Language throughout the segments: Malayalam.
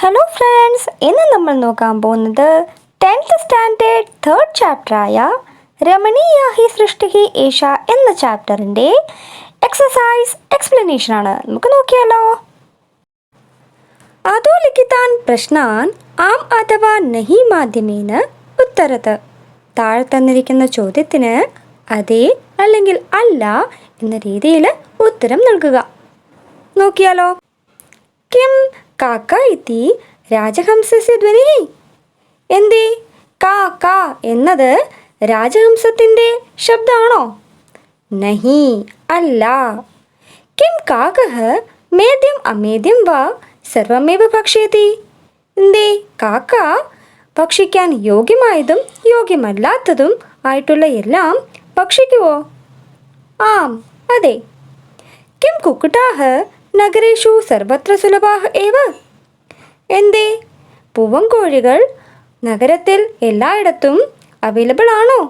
ഹലോ ഫ്രണ്ട്സ്, ഇന്ന് നമ്മൾ നോക്കാൻ പോകുന്നത് 10th സ്റ്റാൻഡേർഡ് 3rd ചാപ്റ്ററായ രമണീയ ഹി സൃഷ്ടി ഏഷ എന്ന ചാപ്റ്ററിൻ്റെ എക്സസൈസ് എക്സ്പ്ലനേഷനാണ്. നമുക്ക് നോക്കിയാലോ. അധോലിഖിതാൻ പ്രശ്നാൻ ആം അഥവാ നഹി മാധ്യമേന ഉത്തരത്ത്. താഴെ തന്നിരിക്കുന്ന ചോദ്യത്തിന് അതെ അല്ലെങ്കിൽ അല്ല എന്ന രീതിയിൽ ഉത്തരം നൽകുക. നോക്കിയാലോ. കിം കാക്ക ഇതി രാജഹംസസ്യ ധ്വനി. എന്തേ കാക്ക എന്നത് രാജഹംസത്തിൻ്റെ ശബ്ദമാണോ? നഹി, അല്ല. കിം കാക്കഃ മേദ്യം അമേദ്യം വാ സർവമേവ ഭക്ഷ്യതി. എന്തേ കാക്ക ഭക്ഷിക്കാൻ യോഗ്യമായതും യോഗ്യമല്ലാത്തതും ആയിട്ടുള്ള എല്ലാം ഭക്ഷിക്കുവോ? ആം, അതെ. കിം കുക്കുടാഃ നഗരേഷു സർവത്ര സുലഭാഃ ഏവ. എന്തേ പൂവൻകോഴികൾ നഗരത്തിൽ എല്ലായിടത്തും അവൈലബിൾ ആണോ?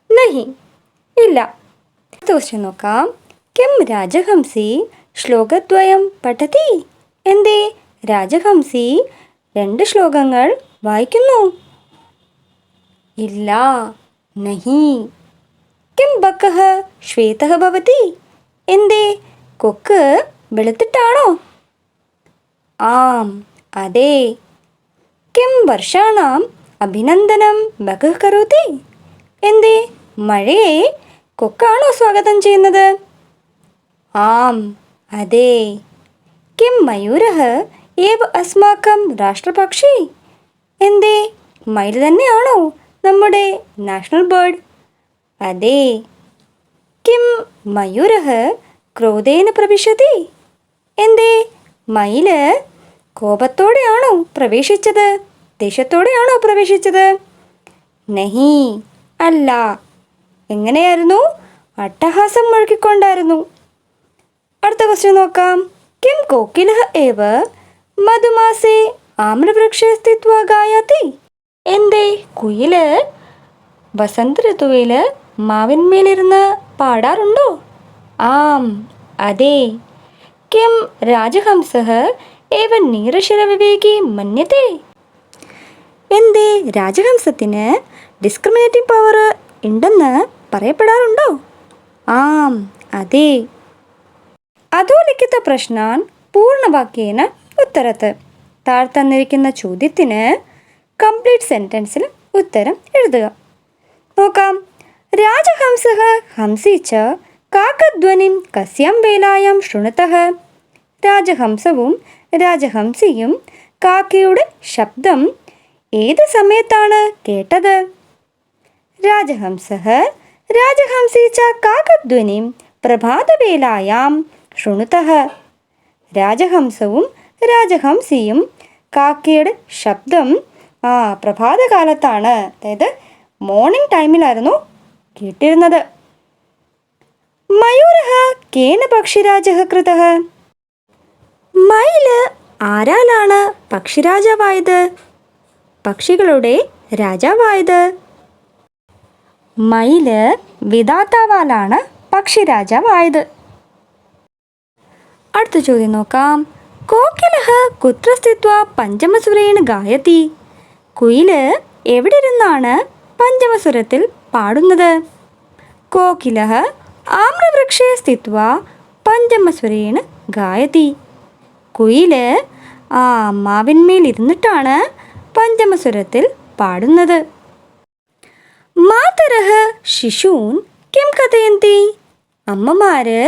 നഹി, ഇല്ല. ക്വസ്റ്റ്യൻ നോക്കാം. കിം രാജഹംസി ശ്ലോകദ്വയം പഠതി. എന്തേ രാജഹംസി 2 ശ്ലോകങ്ങൾ വായിക്കുന്നു? ഇല്ല, നഹി. കിം ബക്കഃ ശ്വേതഃ ഭവതി. എന്തേ കൊക്ക് വെളുത്തിട്ടാണോ? ആം, അതെ. കിം വർഷാണാം അഭിനന്ദനം ബകഃ കരോതി. എന്തേ മഴയെ കൊക്കാണോ സ്വാഗതം ചെയ്യുന്നത്? ആം, അതെ. കിം മയൂരഃ ഏവ അസ്മാകം രാഷ്ട്രപക്ഷി. എന്തേ മയിൽ തന്നെയാണോ നമ്മുടെ നാഷണൽ ബേർഡ്? അതെ. കിം മയൂരഃ ക്രോധേന പ്രവിശതി. എന്തേ മയില് കോപത്തോടെയാണോ പ്രവേശിച്ചത്? ദേഷ്യത്തോടെയാണോ പ്രവേശിച്ചത്? നഹി, അല്ല. എങ്ങനെയായിരുന്നു? അട്ടഹാസം മുഴക്കിക്കൊണ്ടായിരുന്നു. അടുത്ത ക്വസ്റ്റ്യൻ നോക്കാം. കിം കോകിലഃ ഏവ മധുമാസേ ആമ്രവൃക്ഷേ സ്ഥിത്വാ ഗായതി. എന്തേ കുയില് വസന്ത ഋതുവിൽ മാവിന്മേലിരുന്ന് പാടാറുണ്ടോ? ആം, അതെ. കിം രാജഹംസഃ ഏവ നീരശിരവിവേകി മന്യത്തെ. എന്തേ രാജഹംസത്തിന് ഡിസ്ക്രിമിനേറ്റിംഗ് പവർ ഉണ്ടെന്ന് പറയപ്പെടാറുണ്ടോ? ആം, അതെ. അധോലിഖിത പ്രശ്നാൻ പൂർണ്ണവാക്യേന ഉത്തരത്ത്. താഴെ തന്നിരിക്കുന്ന ചോദ്യത്തിന് കംപ്ലീറ്റ് സെൻറ്റൻസിൽ ഉത്തരം എഴുതുക. നോക്കാം. രാജഹംസഃ ഹംസി ച കാക്കധ്വനിം കസ്യാം വേലായാം ശൃണുതഃ. രാജഹംസവും രാജഹംസിയും കാക്കയുടെ ശബ്ദം ഏത് സമയത്താണ് കേട്ടത്? രാജഹംസഃ രാജഹംസി ച കാക്കധ്വനിം പ്രഭാതവേലായാം ശൃണുതഃ. രാജഹംസവും രാജഹംസിയും കാക്കയുടെ ശബ്ദം പ്രഭാതകാലത്താണ്, അതായത് മോർണിംഗ് ടൈമിലായിരുന്നു കേട്ടിരുന്നത്. മയൂരഃ കേന പക്ഷിരാജഃ കൃതഃ. മയില് ആരാലാണ് പക്ഷിരാജാവായത്, പക്ഷികളുടെ രാജാവായത്? മയില് വിധാതാവാലാണ് പക്ഷിരാജാവായത്. അടുത്ത ചോദ്യം നോക്കാം. കോകിലഃ കുത്ര സ്ഥിത്വാ പഞ്ചമസ്വരേണ ഗായതി. കുയില് എവിടെ ഇരുന്നാണ് പഞ്ചമസ്വരത്തിൽ പാടുന്നത്? കോകിലഃ ആമ്രവൃക്ഷേ സ്ഥിത്വാ പഞ്ചമസ്വരേണ ഗായതി. കുയില് മാവിന്മേലിരുന്നിട്ടാണ് പഞ്ചമസ്വരത്തിൽ പാടുന്നത്. മാതരഃ ശിശൂൻ കിം കഥയന്തി. അമ്മമാര്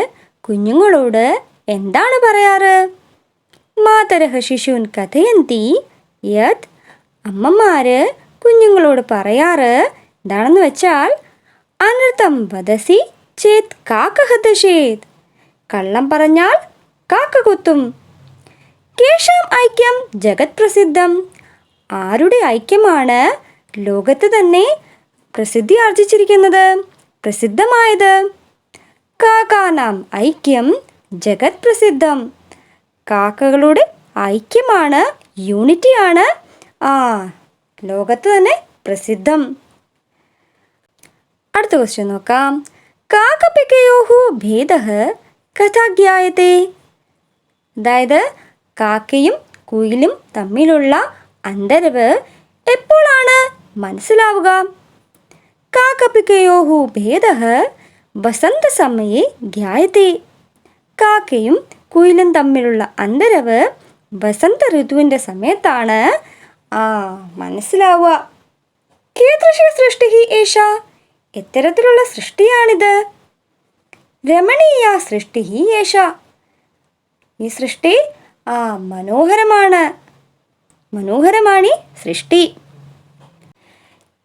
കുഞ്ഞുങ്ങളോട് എന്താണ് പറയാറ്? മാതരഃ ശിശൂൻ കഥയന്തി യത്. അമ്മമാര് കുഞ്ഞുങ്ങളോട് പറയാറ് എന്താണെന്ന് വെച്ചാൽ അനർത്ഥം വദസി ചേത് കാക്കഃ ദശേത്. കള്ളം പറഞ്ഞാൽ കാക്ക കൊത്തും. കേഷാം ഐക്യം ജഗത് പ്രസിദ്ധം. ആരുടെ ഐക്യമാണ് ലോകത്ത് തന്നെ പ്രസിദ്ധി ആർജിച്ചിരിക്കുന്നത്, പ്രസിദ്ധമായത്? കാക്കാനാം ഐക്യം ജഗത് പ്രസിദ്ധം. കാക്കകളുടെ ഐക്യമാണ്, യൂണിറ്റിയാണ് ലോകത്ത് തന്നെ പ്രസിദ്ധം. അടുത്ത ക്വസ്റ്റ്യൻ നോക്കാം. കാക്കപികയോഹു ഭേദഃ കഥാ ജ്ഞായത്തെ. അതായത് കാക്കയും കുയിലും തമ്മിലുള്ള അന്തരവ് എപ്പോഴാണ് മനസ്സിലാവുക? കാക്കപികയോഹു ഭേദഃ വസന്തസമയേ ജ്ഞായത്തെ. കാക്കയും കുയിലും തമ്മിലുള്ള അന്തരവ് വസന്ത ഋതുവിൻ്റെ സമയത്താണ് മനസ്സിലാവുക. കീദൃശി സൃഷ്ടി ഏഷ, എത്തരത്തിലുള്ള സൃഷ്ടിയാണിത്? രമണീയ സൃഷ്ടി ഏഷ, ഈ സൃഷ്ടി മനോഹരമാണ് സൃഷ്ടി.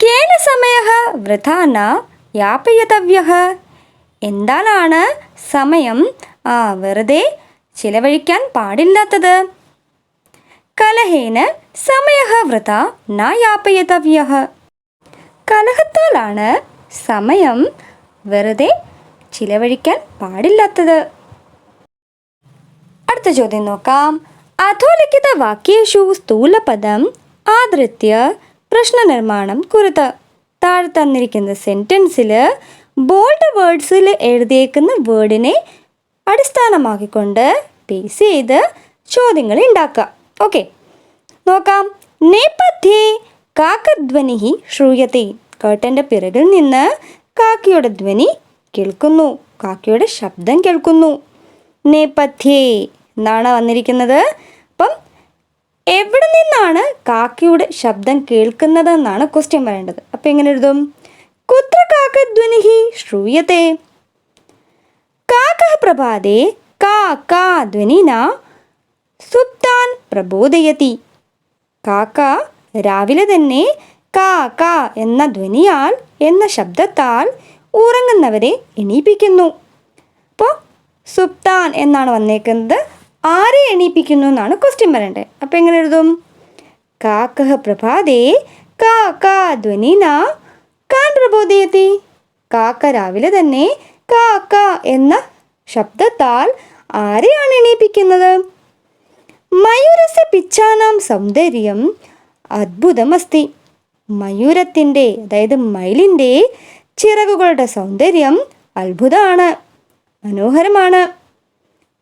കേന സമയഃ വൃഥാ ന യാപയിതവ്യഃ, എന്താലാണ് സമയം വെറുതെ ചിലവഴിക്കാൻ പാടില്ലാത്തത്? കലഹേന സമയഃ വൃഥാ ന യാപയിതവ്യഃ, കലഹത്താലാണ് സമയം വെറുതെ ചിലവഴിക്കാൻ പാടില്ലാത്തത്. അടുത്ത ചോദ്യം നോക്കാം. അധോലിഖിത വാക്യേഷു സ്ഥൂലപദം ആധൃത്യ പ്രശ്നനിർമ്മാണം കുരുത്. താഴെ തന്നിരിക്കുന്ന സെൻറ്റൻസിൽ ബോൾഡ് വേർഡ്സിൽ എഴുതിയേക്കുന്ന വേർഡിനെ അടിസ്ഥാനമാക്കിക്കൊണ്ട് ബേസ് ചെയ്ത് ചോദ്യങ്ങൾ ഉണ്ടാക്കുക. ഓക്കെ, നോക്കാം. നേപഥ്യേ കാക്കധ്വനി ശ്രൂയത്തെ, കേട്ടൻ്റെ പിറകിൽ നിന്ന് കാക്കയുടെ ധ്വനി കേൾക്കുന്നു, കാക്കയുടെ ശബ്ദം കേൾക്കുന്നു. നേപഥ്യേ എന്നാണ് വന്നിരിക്കുന്നത്. അപ്പം എവിടെ നിന്നാണ് കാക്കയുടെ ശബ്ദം കേൾക്കുന്നത് എന്നാണ് ക്വസ്റ്റ്യൻ പറയേണ്ടത്. അപ്പം എങ്ങനെ എഴുതും? കുത്ര കാക്കധ്വനി ശ്രൂയത്തെ. കാക്കഃ പ്രഭാതേ കാ കാ ധ്വനിന സുപ്താൻ പ്രബോധയതി. കാക്ക രാവിലെ തന്നെ കാ കാ എന്ന ധ്വനിയാൽ, എന്ന ശബ്ദത്താൽ ഉറങ്ങുന്നവരെ എണീപ്പിക്കുന്നു. അപ്പോൾ സുപ്താൻ എന്നാണ് വന്നേക്കുന്നത്. ആരെ എണീപ്പിക്കുന്നു എന്നാണ് ക്വസ്റ്റ്യൻ പറയേണ്ടത്. അപ്പോൾ എങ്ങനെ എഴുതും? കാക്കഃ പ്രഭാതേ കാ കാ ധ്വനിന കാൻ പ്രബോധയതി. കാക്ക രാവിലെ തന്നെ കാ കാ എന്ന ശബ്ദത്താൽ ആരെയാണ് എണീപ്പിക്കുന്നത്? മയൂരസ്യ പിച്ചാനാം സൗന്ദര്യം അദ്ഭുതമസ്തി. മയൂരത്തിൻ്റെ, അതായത് മയിലിൻ്റെ ചിറകുകളുടെ സൗന്ദര്യം അത്ഭുതമാണ്, മനോഹരമാണ്.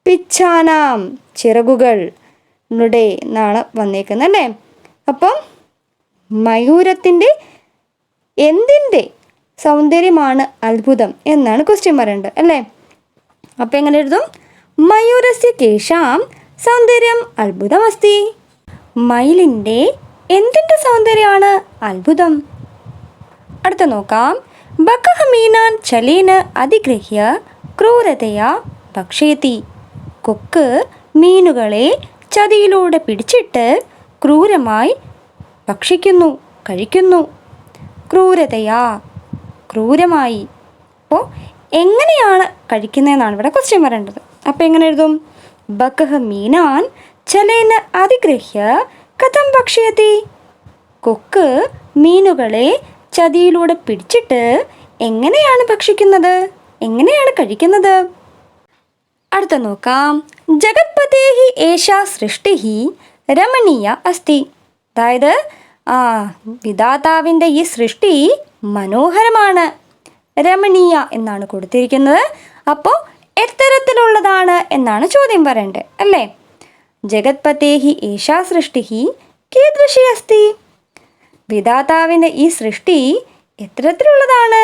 പിച്ചാനാം ചിറകുകളുടെ എന്നാണ് വന്നേക്കുന്നത് അല്ലേ? അപ്പം മയൂരത്തിൻ്റെ എന്തിൻ്റെ സൗന്ദര്യമാണ് അത്ഭുതം എന്നാണ് ക്വസ്റ്റ്യൻ പറയേണ്ടത് അല്ലേ? അപ്പം എങ്ങനെ എഴുതും? മയൂരസ്യ കേശാം സൗന്ദര്യം അത്ഭുതമസ്തി. മയിലിൻ്റെ എന്തിൻ്റെ സൗന്ദര്യമാണ് അത്ഭുതം? അടുത്ത നോക്കാം. ബക്കഃ മീനാൻ ചലേന അധിഗ്രഹ്യ ക്രൂരതയാ ഭക്ഷയതി. കൊക്ക് മീനുകളെ ചതിയിലൂടെ പിടിച്ചിട്ട് ക്രൂരമായി ഭക്ഷിക്കുന്നു, കഴിക്കുന്നു. ക്രൂരതയാ, ക്രൂരമായി. അപ്പോൾ എങ്ങനെയാണ് കഴിക്കുന്നതെന്നാണ് ഇവിടെ ക്വസ്റ്റ്യൻ പറയേണ്ടത്. അപ്പോൾ എങ്ങനെ എഴുതും? ബക്കഃ മീനാൻ ചലേന അധിഗ്രഹ്യ കഥം ഭക്ഷയതി. കൊക്ക് മീനുകളെ ചതിയിലൂടെ പിടിച്ചിട്ട് എങ്ങനെയാണ് ഭക്ഷിക്കുന്നത്, എങ്ങനെയാണ് കഴിക്കുന്നത്? അടുത്ത നോക്കാം. ജഗത്പതേഹി ഏഷാ സൃഷ്ടി രമണീയ അസ്തി. അതായത് വിധാതാവിൻ്റെ ഈ സൃഷ്ടി മനോഹരമാണ്, രമണീയ എന്നാണ് കൊടുത്തിരിക്കുന്നത്. അപ്പോൾ എത്തരത്തിലുള്ളതാണ് എന്നാണ് ചോദ്യം പറയേണ്ടത് അല്ലേ? ജഗത്പതേഹി ഏഷാ സൃഷ്ടി കീദൃശി അസ്തി. വിധാതാവിൻ്റെ ഈ സൃഷ്ടി എത്തരത്തിലുള്ളതാണ്?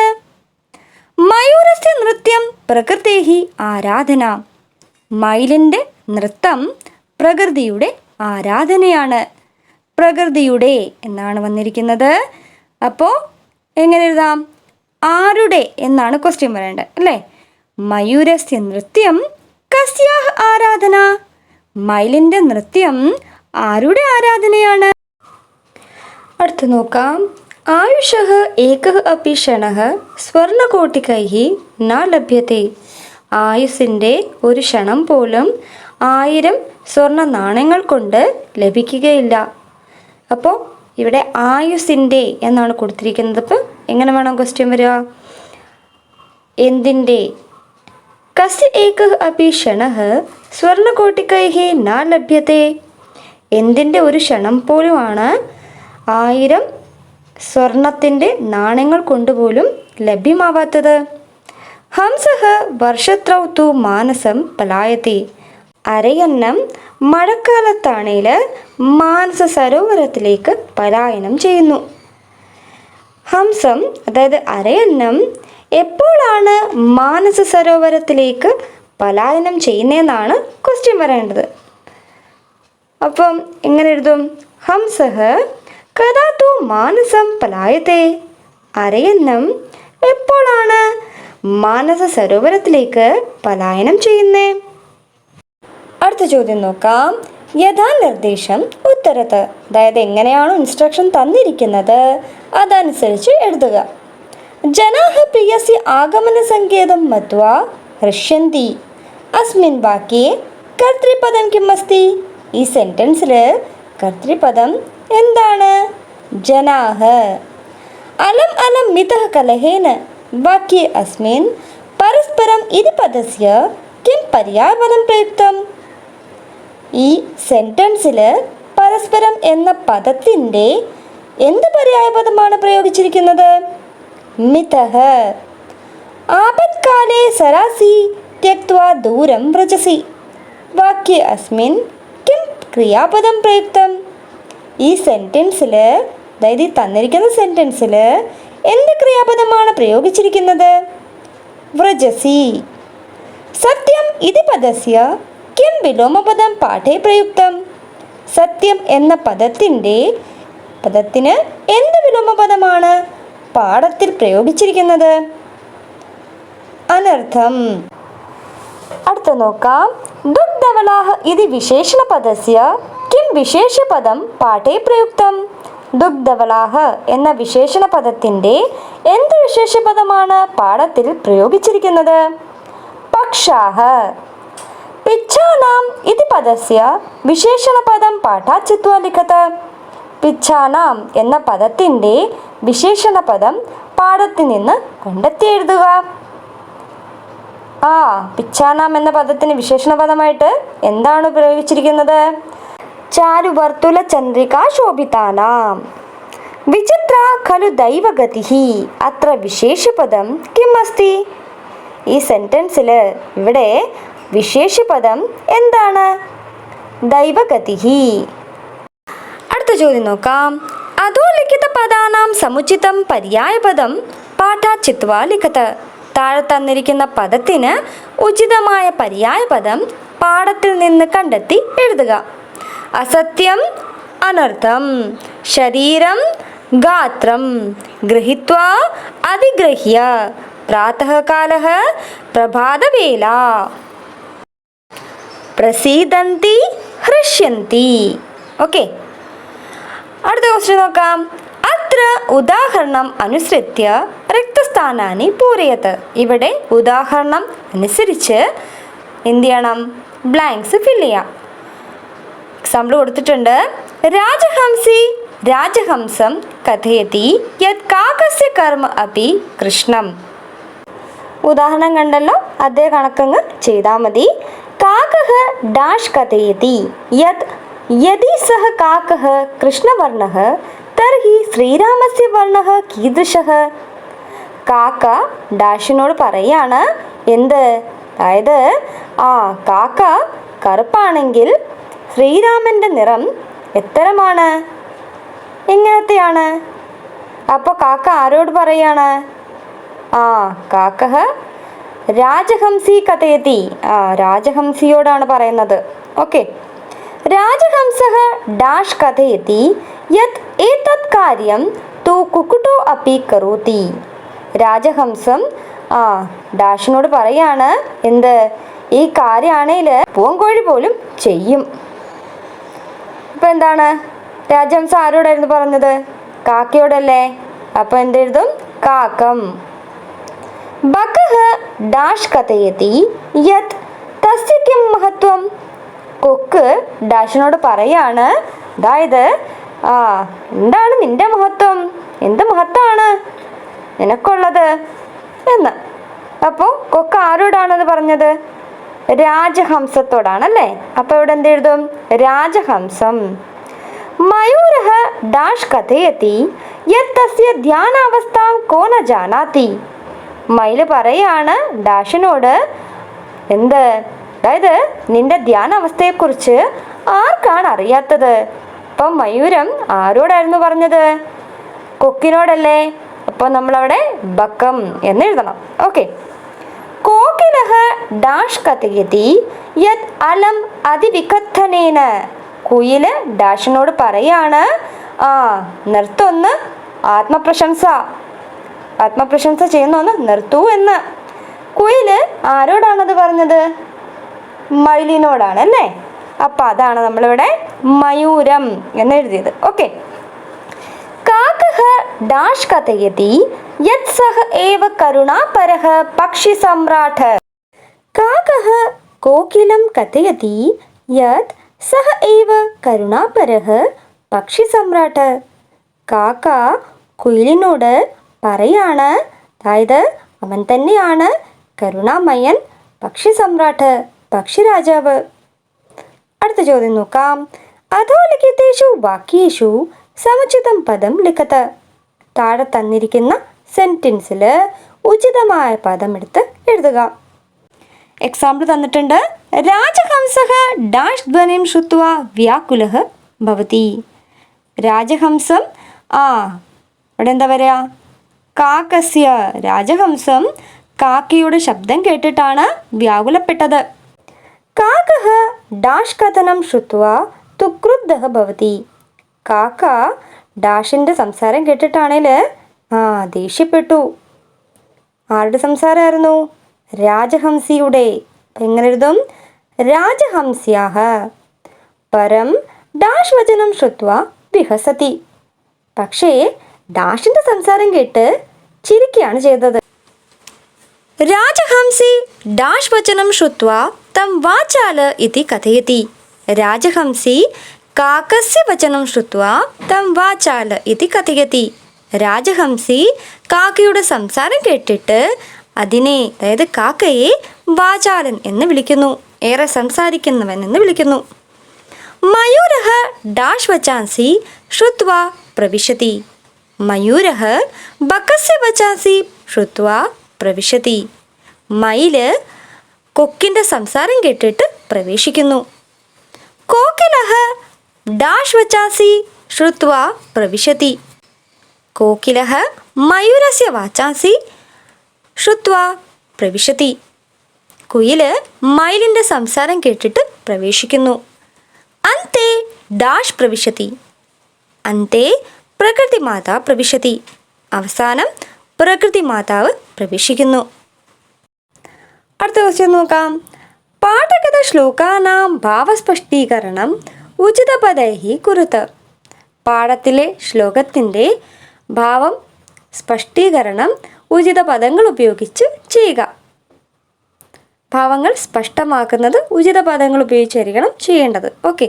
മയൂരസ്യ നൃത്യം പ്രകൃതേഹി ആരാധന. മയിലിൻ്റെ നൃത്തം പ്രകൃതിയുടെ ആരാധനയാണ്, പ്രകൃതിയുടെ എന്നാണ് വന്നിരിക്കുന്നത്. അപ്പോൾ എങ്ങനെ എഴുതാം? ആരുടെ എന്നാണ് ക്വസ്റ്റ്യൻ പറയേണ്ടത് അല്ലേ? മയൂരസ്യ നൃത്യം കസ്യാഹ ആരാധന. മയിലിൻ്റെ നൃത്യം ആരുടെ ആരാധനയാണ്? അടുത്ത് നോക്കാം. ആയുഷഃ ഏകഃ അപി ക്ഷണഃ സ്വർണകോടികൈഃ ന ലഭ്യത്തെ. ആയുസ്സിൻ്റെ ഒരു ക്ഷണം പോലും 1000 സ്വർണ്ണ നാണയങ്ങൾ കൊണ്ട് ലഭിക്കുകയില്ല. അപ്പോൾ ഇവിടെ ആയുസ്സിൻ്റെ എന്നാണ് കൊടുത്തിരിക്കുന്നത്. അപ്പോൾ എങ്ങനെ വേണം ക്വസ്റ്റ്യൻ വരിക? എന്തിൻ്റെ? കസ്യ ഏകഃ അപി ക്ഷണഃ സ്വർണകോടികൈഃ ന ലഭ്യത്തെ. എന്തിൻ്റെ ഒരു ക്ഷണം പോലുമാണ് 1000 സ്വർണത്തിൻ്റെ നാണയങ്ങൾ കൊണ്ടുപോലും ലഭ്യമാവാത്തത്. ഹംസഃ വർഷത്രൗ തു മാനസം പലായത്തെ. അരയന്നം മഴക്കാലത്താണേൽ മാനസ സരോവരത്തിലേക്ക് പലായനം ചെയ്യുന്നു. ഹംസം അതായത് അരയന്നം എപ്പോഴാണ് മാനസ സരോവരത്തിലേക്ക് പലായനം ചെയ്യുന്നതെന്നാണ് ക്വസ്റ്റ്യൻ വരേണ്ടത്. അപ്പം എങ്ങനെ എഴുതും? ഹംസഃ കഥാ തു മാനസം പലായത്തെ. അരയന്നം എപ്പോഴാണ് മാനസ സരോവരത്തിലേക്ക് പലായനം ചെയ്യുന്നേ? അടുത്ത ചോദ്യം നോക്കാം. യഥാനിർദ്ദേശം ഉത്തരത്ത്. അതായത് എങ്ങനെയാണോ ഇൻസ്ട്രക്ഷൻ തന്നിരിക്കുന്നത് അതനുസരിച്ച് എഴുതുക. ജനാഃ പ്രിയസ്യ ആഗമന സങ്കേതം മത്വാ ഹൃഷ്യന്തി. അസ്മിൻ വാക്യേ കർത്തൃപദം കിം അസ്തി? ഈ സെന്റൻസിൽ കർത്തൃപദം എന്താണ്? ജനാഃ. അലം അലം മിതഃ കലഹേന. വാക്യേ അസ്മിൻ പരസ്പരം ഇതി പദസ്യ കിം പര്യായപദം പ്രയുക്തം? ഈ സെന്റൻസിൽ പരസ്പരം എന്ന പദത്തിൻ്റെ എന്ത് പര്യായപദമാണ് പ്രയോഗിച്ചിരിക്കുന്നത്? മിതഃ. ആപത്കാലേ സരാസി ത്യക്ത്വാ ദൂരം വ്രജസി. വാക്യേ അസ്മിൻ കിം ക്രിയാപദം പ്രയുക്തം? ഈ സെന്റൻസിൽ അതായത് ഈ തന്നിരിക്കുന്ന സെന്റൻസിൽ എന്ത് ക്രിയാപദമാണ് പ്രയോഗിച്ചിരിക്കുന്നത്? വ്രജസി. സത്യം ഇതി പദസ്യ കിം വിലോമപദം പാഠേ പ്രയുക്തം? സത്യം എന്ന പദത്തിന് എന്ത് വിലോമപദമാണ് പാഠത്തിൽ പ്രയോഗിച്ചിരിക്കുന്നത്? അനർത്ഥം. അടുത്ത നോക്കാം. ദുഗ്ധവളാഃ ഇതി വിശേഷണപദസ്യ കിം വിശേഷ്യപദം പാഠേ പ്രയുക്തം? ദുഗ്ധവളാഃ എന്ന വിശേഷണ പദത്തിൻ്റെ എന്ത് വിശേഷപദമാണ് പാഠത്തിൽ പ്രയോഗിച്ചിരിക്കുന്നത്? പക്ഷാഃ. പിച്ഛാനാം ഇതി പദസ്യ വിശേഷണപദം പാഠാത് ചിത്വാ ലിഖത. പിച്ഛാനാം എന്ന പദത്തിൻ്റെ വിശേഷണപദം പാഠത്തിൽ നിന്ന് കണ്ടെത്തി എഴുതുക. പിച്ഛാനാം എന്ന പദത്തിന് വിശേഷണ പദമായിട്ട് എന്താണ് പ്രയോഗിച്ചിരിക്കുന്നത്? ചാരുവർത്തുല ചന്ദ്രികാ ശോഭിതാനാം. വിചിത്ര ഖലു ദൈവഗതിഃ. അത്ര വിശേഷപദം കിം അസ്തി? ഈ സെന്റൻസിൽ ഇവിടെ വിശേഷപദം എന്താണ്? ദൈവഗതിഃ. അടുത്ത ചോദ്യം നോക്കാം. അധോലിഖിത പദാനാം സമുചിതം പര്യായപദം പാഠാത് ചിത്വാ ലിഖത. താഴെ തന്നിരിക്കുന്ന പദത്തിന് ഉചിതമായ പര്യായപദം പാഠത്തിൽ നിന്ന് കണ്ടെത്തി എഴുതുക. അസത്യം അനർത്ഥം. ശരീരം ഗാത്രം. ഗൃഹീത്വാ അധിഗൃഹ്യ. പ്രാതഃകാലഃ പ്രഭാതവേല. പ്രസീദന്തി ഹൃഷ്യന്തി. ഓക്കെ, അടുത്ത ക്വസ്റ്റ്യൻ നോക്കാം. അത്ര ഉദാഹരണം അനുസൃത്യ റിക്തസ്ഥാനാനി പൂരയത്. ഇവിടെ ഉദാഹരണം അനുസരിച്ച് എന്ത് ചെയ്യണം? ബ്ലാങ്ക്സ് ഫില്ല് ചെയ്യാം. എക്സാമ്പിൾ കൊടുത്തിട്ടുണ്ട്. രാജഹംസം കഥയതി യത് കാകസ്യ കർമ്മ അപി കൃഷ്ണം. ഉദാഹരണം കണ്ടല്ലോ, അതേ കണക്കങ്ങ് ചെയ്താൽ മതി. കാകഃ ഡാഷ് കഥയതി യത് യദി സഹ കാകഃ കൃഷ്ണവർണ്ണഃ തർഹി ശ്രീരാമസ്യ വർണ്ണഃ കീദൃശഃ. കാക്ക ഡാഷിനോട് പറയാണ് എന്ത്? അതായത് കാക്ക കറുപ്പാണെങ്കിൽ ശ്രീരാമൻ്റെ നിറം എത്തരമാണ്? എങ്ങനത്തെയാണ്? അപ്പോൾ കാക്ക ആരോട് പറയാണ്? കാക്കഃ രാജഹംസി കഥയതി. രാജഹംസിയോടാണ് പറയുന്നത്. ഓക്കെ. രാജഹംസഃ ഡാഷ് കഥയതി യത് ഏതത് കാര്യം തു കുക്കുടോ അപി കരോതി. രാജഹംസം ഡാഷിനോട് പറയാണ് എന്ത്? ഈ കാര്യമാണേൽ പൂവൻകോഴി പോലും ചെയ്യും. അപ്പം എന്താണ്? രാജഹംസം ആരോടായിരുന്നു പറഞ്ഞത്? കാക്കയോടല്ലേ. അപ്പം എന്തെഴുതും? കാക്കം. ബകഃ ഡാഷ് കഥയതി യത് തസ്യ കിം മഹത്വം. കൊക്ക് ഡാഷിനോട് പറയാണ്, അതായത് എന്താണ് നിന്റെ മഹത്വം? എന്ത് മഹത്വമാണ് നിനക്കുള്ളത് എന്ന്. അപ്പോൾ കൊക്ക് ആരോടാണത് പറഞ്ഞത്? രാജഹംസത്തോടാണല്ലേ. അപ്പോൾ ഇവിടെ എന്തെഴുതും? രാജഹംസം. മയൂരഃ ഡാഷ് കഥയതി യത് തസ്യ ധ്യാനാവസ്ഥാം കോ ന ജാനാതി. മയിൽ പറയാണ് ഡാഷിനോട് എന്ത്? അതായത് നിന്റെ ധ്യാനാവസ്ഥയെക്കുറിച്ച് ആർക്കാണ് അറിയാത്തത്? അപ്പം മയൂരം ആരോടായിരുന്നു പറഞ്ഞത്? കൊക്കിനോടല്ലേ? അപ്പോൾ നമ്മളവിടെ ബക്കം എന്നെഴുതണം. ഓക്കെ. കോകിലഃ ഡാഷ് കഥയതി യത് അലം അതിവികഥനേന. കുയില് ഡാഷിനോട് പറയാണ്, നിർത്തൊന്ന്, ആത്മപ്രശംസ ചെയ്യുന്നൊന്ന് നിർത്തൂ എന്ന്. കുയില് ആരോടാണത് പറഞ്ഞത്? മയിലിനോടാണ് അല്ലേ? അപ്പം അതാണ് നമ്മളിവിടെ മയൂരം എന്നെഴുതിയത്. ഓക്കെ. കാക്കഃ ഡാഷ് കഥയതി യത് സഹ ഏവ കരുണാപരഃ പക്ഷി സമ്രാട്ട്. കാക്കഃ കോകിലം കഥയതി യത് സഹ ഏവ കരുണാപരഃ പക്ഷി സമ്രാട്ട്. കാക്ക കുയിലിനോട് പറയാണ്, അതായത് അവൻ തന്നെയാണ് കരുണാമയൻ, പക്ഷി സമ്രാട്ട്, പക്ഷി രാജാവ്. അടുത്ത ചോദ്യം നോക്കാം. അധോലിഖിതേഷു വാക്യേഷു സമുചിതം പദം ലിഖത്. താഴെ തന്നിരിക്കുന്ന സെന്റൻസിൽ ഉചിതമായ പദം എടുത്ത് എഴുതുക. എക്സാമ്പിൾ തന്നിട്ടുണ്ട്. രാജഹംസഃ ഡാഷ് ധ്വനിം ശ്രുത്വാ വ്യാകുലഃ ഭവതി. രാജഹംസം ഇവിടെ എന്താ പറയുക? കാക്കസ്യ. രാജഹംസം കാക്കയുടെ ശബ്ദം കേട്ടിട്ടാണ് വ്യാകുലപ്പെട്ടത്. കാക്കഃ ഡാഷ് കഥനം ശ്രുത്വാ തുക്രുദ്ധഃ ഭവതി. കാക്ക ഡാഷിൻ്റെ സംസാരം കേട്ടിട്ടാണേൽ ദേഷ്യപ്പെട്ടു. ആരുടെ സംസാരമായിരുന്നു? രാജഹംസിയുടെ. എങ്ങനെ എഴുതും? രാജഹംസ്യാഹ പരം ഡാഷ് വചനം ശ്രുത്വാ വിഹസതി. പക്ഷേ ഡാഷിൻ്റെ സംസാരം കേട്ട് ചിരിക്കുകയാണ് ചെയ്തത്. രാജഹംസി ഡാഷ് വചനം ശ്രുത്വാ തം വാചാല ഇതി കഥയതി. രാജഹംസി കാക്കസ്യ വചനം ശ്രുത്വാ തം വാചാല ഇതി കഥയതി. രാജഹംസി കാക്കയുടെ സംസാരം കേട്ടിട്ട് അതിനെ, അതായത് കാക്കയെ വാചാലൻ എന്ന് വിളിക്കുന്നു, ഏറെ സംസാരിക്കുന്നവൻ എന്ന് വിളിക്കുന്നു. മയൂരഃ ഡാഷ് വചാംസി ശ്രുത്വാ പ്രവിശതി. മയൂരഃ ബകസ്യ വചാംസി ശ്രുത്വാ പ്രവിശതി. മയില് കൊക്കിൻ്റെ സംസാരം കേട്ടിട്ട് പ്രവേശിക്കുന്നു. കോകിലഃ ഡാഷ് വചാംസി ശ്രുത്വാ പ്രവിശതി. കോകിലഃ മയൂരസ്യ വാചാംസി ശ്രുത്വാ പ്രവിശതി. കുയില് മയിലിൻ്റെ സംസാരം കേട്ടിട്ട് പ്രവേശിക്കുന്നു. അന്തേ ഡാഷ് പ്രവിശതി. അന്തേ പ്രകൃതി മാതാ പ്രവിശതി. അവസാനം പ്രകൃതി മാതാവ് പ്രവേശിക്കുന്നു. അടുത്ത ക്വസ്റ്റ്യൻ നോക്കാം. പാഠകഥ ശ്ലോകാനാം ഭാവസ്പഷ്ടീകരണം ഉചിതപദൈഃ കുരുത്. പാഠത്തിലെ ശ്ലോകത്തിൻ്റെ ഭാവം സ്പഷ്ടീകരണം ഉചിത പദങ്ങൾ ഉപയോഗിച്ച് ചെയ്യുക. ഭാവങ്ങൾ സ്പഷ്ടമാക്കുന്നത് ഉചിത പദങ്ങൾ ഉപയോഗിച്ചായിരിക്കണം ചെയ്യേണ്ടത്. ഓക്കെ.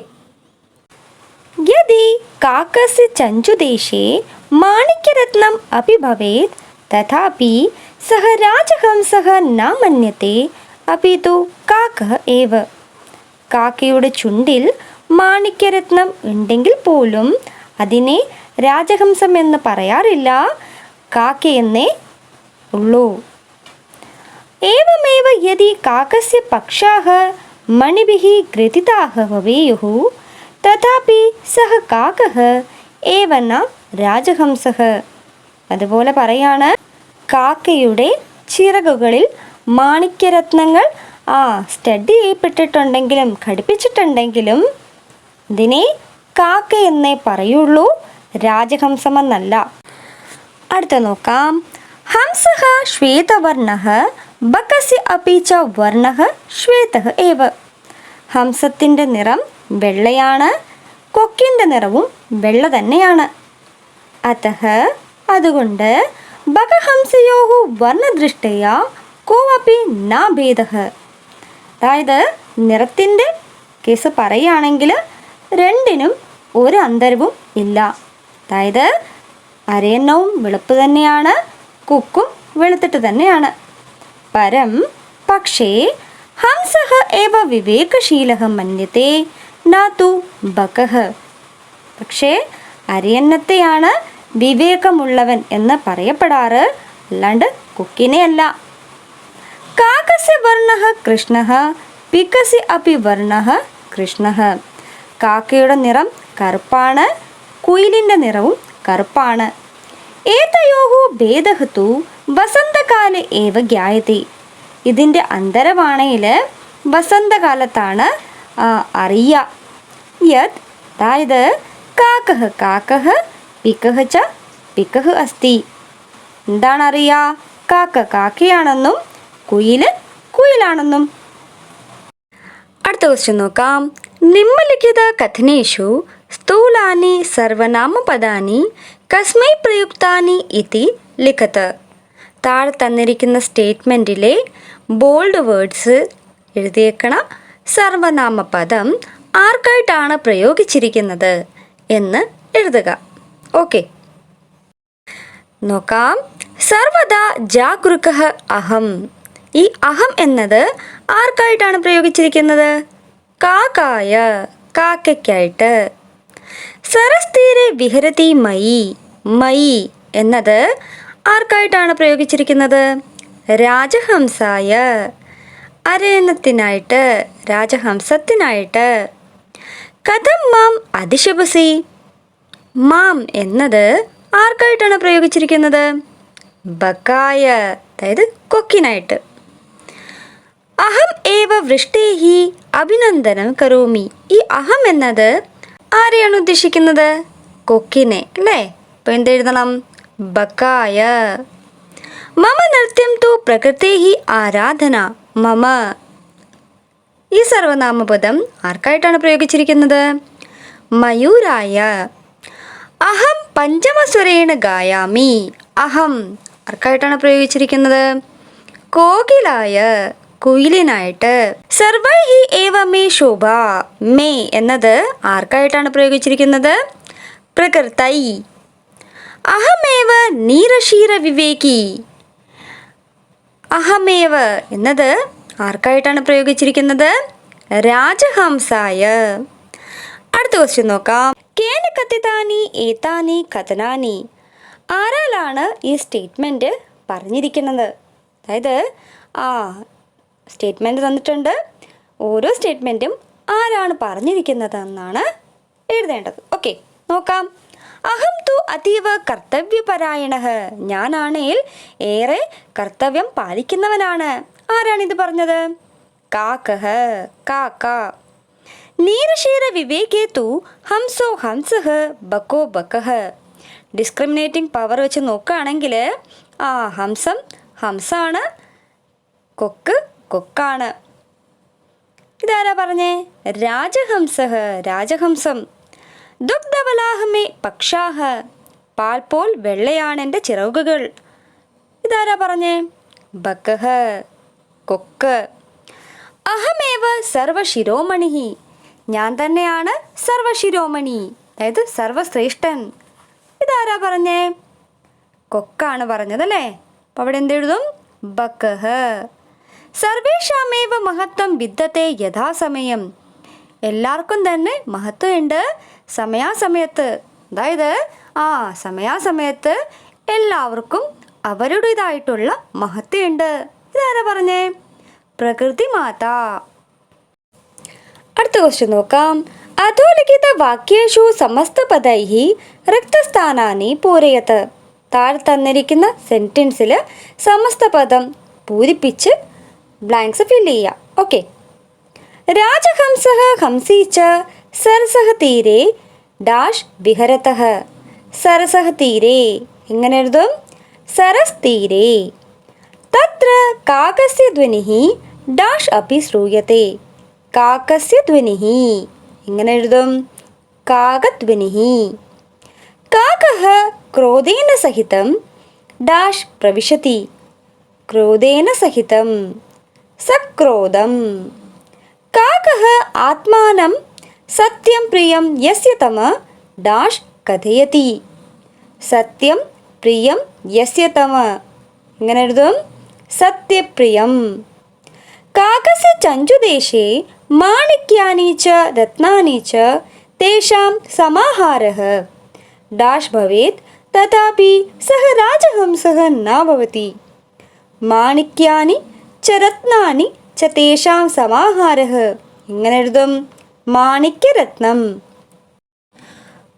യദി കാക്കസ്യ ചഞ്ചുദേശേ മാണിക്യരത്നം അപി ഭവേത് തഥാപി സഹ രാജഹംസഃ ന മന്യത്തെ അപിതു കാക്കഃ ഏവ. കാക്കയുടെ ചുണ്ടിൽ മാണിക്യരത്നം ഉണ്ടെങ്കിൽ പോലും അതിനെ രാജഹംസം എന്ന് പറയാറില്ല, കാക്കയെന്നേ ഉള്ളൂ. ഏവമേവ യദി കാക്കസ്യ പക്ഷാഃ മണിഭിഃ ഗ്രഥിതാഃ ഭവേയുഃ തഥാപി സഹ കാക്കഃ ഏവ ന രാജഹംസഃ. അതുപോലെ പറയാണ്, കാക്കയുടെ ചിറകുകളിൽ മാണിക്യരത്നങ്ങൾ സ്റ്റഡി ചെയ്യപ്പെട്ടിട്ടുണ്ടെങ്കിലും ഘടിപ്പിച്ചിട്ടുണ്ടെങ്കിലും ഇതിനെ കാക്ക എന്നേ പറയുള്ളൂ, രാജഹംസമെന്നല്ല. അടുത്ത നോക്കാം. ഹംസഃ ശ്വേതവർണഃ ബകസ്യ അപി ച വർണഃ ശ്വേതഃ ഏവ. ഹംസത്തിൻ്റെ നിറം വെള്ളയാണ്, കൊക്കിൻ്റെ നിറവും വെള്ള തന്നെയാണ്. അതഃ അതുകൊണ്ട് ബകഹംസയോഃ വർണ്ണദൃഷ്ടയാ കോപി ന ഭേദഃ. അതായത് നിറത്തിൻ്റെ കേസ് പറയുകയാണെങ്കിൽ രണ്ടിനും ഒരു അന്തരവും ഇല്ല. അതായത് അരയന്നവും വെളുപ്പ് തന്നെയാണ്, കൊക്കും വെളുത്തിട്ട് തന്നെയാണ്. പരം പക്ഷേ ഹംസഃ ഏവ വിവേകശീലഃ മന്യത്തെ നാതു ബകഃ. പക്ഷേ അരയന്നത്തെയാണ് വിവേകമുള്ളവൻ എന്ന് പറയപ്പെടാറ്, അല്ലാണ്ട് കൊക്കിനെ അല്ല. കാക്കസ്യ വർണ്ണഃ കൃഷ്ണഃ പികസി അപി വർണ്ണഃ കൃഷ്ണഃ. കാക്കയുടെ നിറം കറുപ്പാണ്, കുയിലിൻ്റെ നിറവും കറുപ്പാണ്. ഏതയോः ഭേദഃ തു വസന്തകാലേ ഏവ ജ്ഞായത്തെ. ഇതിൻ്റെ അന്തരവാണയിൽ വസന്തകാലത്താണ് അറിയുക. യത് അതായത് കാക്കഃ കാക്കഃ പികഃ ച പികഃ അസ്തി. എന്താണ് അറിയുക? കാക്ക കാക്കയാണെന്നും കുയിൽ കുയിലാണെന്നും. അടുത്ത ക്വസ്റ്റ്യൻ നോക്കാം. നിമ്നലിഖിത കഥനേഷു സ്ഥൂലാനി സർവനാമപദാനി കസ്മൈ പ്രയുക്താനി ഇതി ലിഖത്. താഴെ തന്നിരിക്കുന്ന സ്റ്റേറ്റ്മെൻറ്റിലെ ബോൾഡ് വേർഡ്സ് എഴുതിയേക്കണ സർവനാമപദം ആർക്കായിട്ടാണ് പ്രയോഗിച്ചിരിക്കുന്നത് എന്ന് എഴുതുക. ഓക്കെ, നോക്കാം. സർവദാ ജാഗരൂകഃ അഹം. ഈ അഹം എന്നത് ആർക്കായിട്ടാണ് പ്രയോഗിച്ചിരിക്കുന്നത്? കാക്കായ, കാക്കയ്ക്കായിട്ട്. സരസ്തീരെ വിഹരതി മയി. മയി എന്നത് ആർക്കായിട്ടാണ് പ്രയോഗിച്ചിരിക്കുന്നത്? രാജഹംസായ, അരയന്നത്തിനായിട്ട്, രാജഹംസത്തിനായിട്ട്. കഥം മാം അതിശപസി. മാം എന്നത് ആർക്കായിട്ടാണ് പ്രയോഗിച്ചിരിക്കുന്നത്? ബക്കായ, അതായത് കൊക്കിനായിട്ട്. അഹം ഏവ വൃഷ്ടേഹി അഭിനന്ദനം കരോമി. ഈ അഹം എന്നത് ആരെയാണ് ഉദ്ദേശിക്കുന്നത്? കൊക്കിനെ അല്ലേ? അപ്പോൾ എന്തെഴുതണം? ബക്കായ. മമ നൃത്യം തു പ്രകൃതേഹി ആരാധന. മമ ഈ സർവനാമപദം ആർക്കായിട്ടാണ് പ്രയോഗിച്ചിരിക്കുന്നത്? മയൂരായ. അഹം പഞ്ചമസ്വരേണ ഗായാമി. അഹം ആർക്കായിട്ടാണ് പ്രയോഗിച്ചിരിക്കുന്നത്? കോകിലായ, കുയിലിനായിട്ട്. സർവൈഹി ഏവ മേ ശോഭ. മേ എന്നത് ആർക്കായിട്ടാണ് പ്രയോഗിച്ചിരിക്കുന്നത്? പ്രകൃതൈ. അഹമേവ നീരക്ഷീര വിവേകി. അഹമേവ എന്നത് ആർക്കായിട്ടാണ് പ്രയോഗിച്ചിരിക്കുന്നത്? രാജഹംസായ. അടുത്ത ക്വസ്റ്റ്യൻ നോക്കാം. കേന കഥിതാനി ഏതാനി കഥനാനി. ആരാലാണ് ഈ സ്റ്റേറ്റ്മെൻറ്റ് പറഞ്ഞിരിക്കുന്നത്? അതായത് സ്റ്റേറ്റ്മെൻറ്റ് തന്നിട്ടുണ്ട്. ഓരോ സ്റ്റേറ്റ്മെൻറ്റും ആരാണ് പറഞ്ഞിരിക്കുന്നത് എന്നാണ് എഴുതേണ്ടത്. ഓക്കെ, നോക്കാം. അഹം തു അതീവ കർത്തവ്യപരായണഃ. ഞാനാണെങ്കിൽ ഏറെ കർത്തവ്യം പാലിക്കുന്നവനാണ്. ആരാണിത് പറഞ്ഞത്? കാക്കഃ, കാക്ക. നീരക്ഷീര വിവേകേ തു ഹംസോ ഹംസഃ ബക്കോ ബക്കഃ. ഡിസ്ക്രിമിനേറ്റിംഗ് പവർ വെച്ച് നോക്കുകയാണെങ്കിൽ ഹംസം ഹംസാണ്, കൊക്ക് കൊക്കാണ്. ഇതാരാ പറഞ്ഞേ? രാജഹംസഃ, രാജഹംസം. ദുഗ്ധബലാഹമേ പക്ഷാഹ. പാൽ പോൽ വെള്ളയാണ് എൻ്റെ ചിറകുകൾ. ഇതാരാ പറഞ്ഞേ? ബക്കഃ, കൊക്ക്. അഹമേവ സർവശിരോമണി. ഞാൻ തന്നെയാണ് സർവശിരോമണി, അതായത് സർവശ്രേഷ്ഠൻ. ഇതാരാ പറഞ്ഞേ? കൊക്കാണ് പറഞ്ഞതല്ലേ? അപ്പോൾ അവിടെ എന്തെഴുതും? ബക്കഃ. സർവേഷാമേവ മഹത്വം വിദ്യത്തെ യഥാസമയം. എല്ലാവർക്കും തന്നെ മഹത്വമുണ്ട് സമയാസമയത്ത്. അതായത് സമയാസമയത്ത് എല്ലാവർക്കും അവരുടേതായിട്ടുള്ള മഹത്വമുണ്ട്. ഇതാരാ പറഞ്ഞേ? പ്രകൃതി മാത. അടുത്ത ക്വസ്റ്റ്യൻ നോക്കാം. അധോലിഖിത വാക്യേഷു സമസ്തപദൈഹി റിക്തസ്ഥാനാനി പൂരയത്. താഴെ തന്നിരിക്കുന്ന സെൻറ്റൻസിൽ സമസ്തപദം പൂരിപ്പിച്ച് ബ്ലാങ്ക്സ് ഫില്ല് ചെയ്യുക. ഓക്കെ. രാജഹംസഃ ഹംസീ ച സരസഃ തീരെ ഡാഷ് വിഹരതഃ. സരസഃ തീരെ എങ്ങനെ എഴുതും? സരസ് തീരെ. തത്ര കാകസ്യ ധ്വനിഃ ഡാഷ് അപി ശ്രൂയത്തെ. കാകസ്യ ധ്വനിഃ എങ്ങനെ എഴുതും? കാകധ്വനിഃ. കാകഃ ക്രോധേന സഹിതം ഡാഷ് പ്രവിശതി. ക്രോധേന സഹിതം സക്രോധം. കാകഃ ആത്മാനം സത്യം പ്രിയം യസ്യ തമ ഡാഷ് കഥയതി. സത്യം പ്രിയം യസ്യ തമ എങ്ങനെ എഴുതും? സത്യപ്രിയം. കാകസ്യ ചഞ്ചുദേശേ മാണിക്യാനി ച രത്നാനി ച തേഷാം സമാഹാരഃ ഡാഷ് ഭവേത് തഥാപി സഹ രാജഹംസഃ ന ഭവതി. മാണിക്യാനി ച രത്നാനി ച തേഷാം സമാഹാരഃ. ഇങ്ങനെ എഴുതും മാണിക്യരത്നം.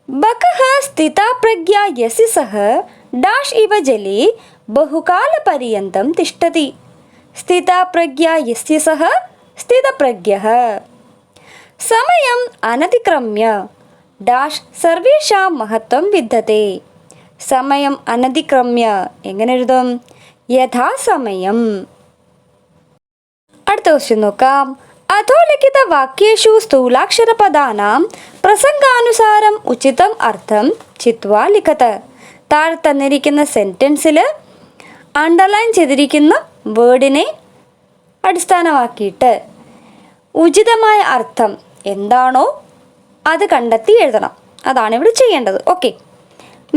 ബകഃ സ്ഥിതപ്രജ്ഞാ യസ്യ സഹ ഡാഷ് ഇവ ജലേ ബഹുകാലപര്യന്തം തിഷ്ഠതി. സ്ഥിതപ്രജ്ഞാ യസ്യ സഹ സ്ഥിതപ്രജ്ഞഃ. സമയം അനതിക്രമ്യ ഡാഷ് സർവേഷാം മഹത്വം വിദ്യത്തെ. സമയം അനതിക്രമ്യ എങ്ങനെ എഴുതും യഥാസമയം. അടുത്ത ക്വസ്റ്റ്യൻ നോക്കാം. അധോലിഖിത വാക്യേഷു സ്ഥൂലാക്ഷരപദാനാം പ്രസംഗാനുസാരം ഉചിതം അർത്ഥം ചിത്വാ ലിഖത്. താഴെ തന്നിരിക്കുന്ന സെൻറ്റൻസിൽ അണ്ടർലൈൻ ചെയ്തിരിക്കുന്ന വേർഡിനെ അടിസ്ഥാനമാക്കിയിട്ട് ഉചിതമായ അർത്ഥം എന്താണോ അത് കണ്ടെത്തി എഴുതണം. അതാണ് ഇവിടെ ചെയ്യേണ്ടത്. ഓക്കെ.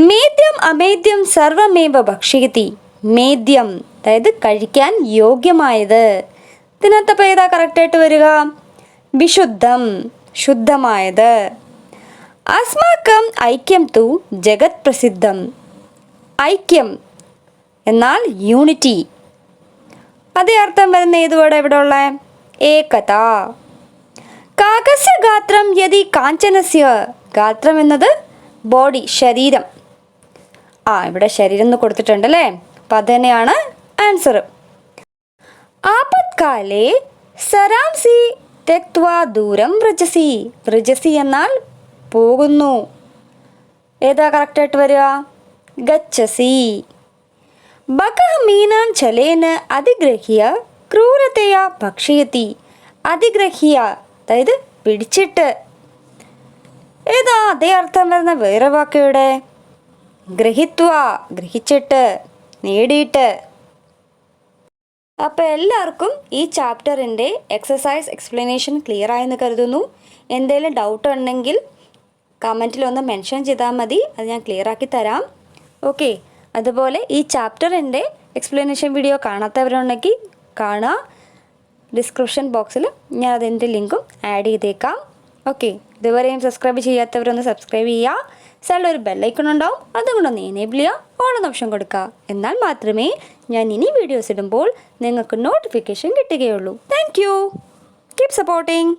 മേദ്യം അമേദ്യം സർവമേവ ഭക്ഷ്യതി. മേദ്യം അതായത് കഴിക്കാൻ യോഗ്യമായത്. ഇതിനകത്തപ്പോൾ ഏതാ കറക്റ്റായിട്ട് വരിക? വിശുദ്ധം, ശുദ്ധമായത്. അസ്മാക്കം ഐക്യം തു ജഗത് പ്രസിദ്ധം. ഐക്യം എന്നാൽ യൂണിറ്റി. അതേ അർത്ഥം വരുന്ന ഏത് വേർഡ് എവിടെ ഉള്ള? ഏകത. കാകസ്യ ഗാത്രം യതി കാഞ്ചനസ്യ. ഗാത്രം എന്നത് ബോഡി, ശരീരം. ഇവിടെ ശരീരം എന്ന് കൊടുത്തിട്ടുണ്ട് അല്ലേ? അപ്പം അത് തന്നെയാണ് ആൻസർ. ആപത്കാലേ സരാംസി തെക്വാ ദൂരം വ്രജസി. വ്രജസി എന്നാൽ പോകുന്നു. ഏതാ കറക്റ്റായിട്ട് വരിക? ഗച്ഛസി. ബകഃ മീനാൻ ചലേന അധിഗ്രഹ്യ ക്രൂരതയാ ഭക്ഷ്യതി. അധിഗ്രഹ്യ അതായത് പിടിച്ചിട്ട്. ഏതാ അതേ അർത്ഥം വരുന്ന വേറെ വാക്കയുടെ? ഗ്രഹിത്വ, ഗ്രഹിച്ചിട്ട്, നേടിയിട്ട്. അപ്പോൾ എല്ലാവർക്കും ഈ ചാപ്റ്ററിൻ്റെ എക്സസൈസ് എക്സ്പ്ലനേഷൻ ക്ലിയർ ആയെന്ന് കരുതുന്നു. എന്തെങ്കിലും ഡൗട്ട് ഉണ്ടെങ്കിൽ കമൻറ്റിലൊന്ന് മെൻഷൻ ചെയ്താൽ മതി, അത് ഞാൻ ക്ലിയർ ആക്കി തരാം. ഓക്കെ. അതുപോലെ ഈ ചാപ്റ്ററിൻ്റെ എക്സ്പ്ലനേഷൻ വീഡിയോ കാണാത്തവരുണ്ടെങ്കിൽ കാണുക. ഡിസ്ക്രിപ്ഷൻ ബോക്സിൽ ഞാൻ അതിൻ്റെ ലിങ്കും ആഡ് ചെയ്തേക്കാം. ഓക്കെ. ഇതുവരെയും സബ്സ്ക്രൈബ് ചെയ്യാത്തവരൊന്ന് സബ്സ്ക്രൈബ് ചെയ്യുക. സൈഡിൽ ഒരു ബെല്ലൈക്കൺ ഉണ്ടാവും, അതും കൂടെ ഒന്ന് എനേബിൾ ചെയ്യുക, ഓൺ എന്ന ഓപ്ഷൻ കൊടുക്കുക. എന്നാൽ മാത്രമേ ഞാൻ ഇനി വീഡിയോസ് ഇടുമ്പോൾ നിങ്ങൾക്ക് നോട്ടിഫിക്കേഷൻ കിട്ടുകയുള്ളൂ. Thank you. Keep supporting.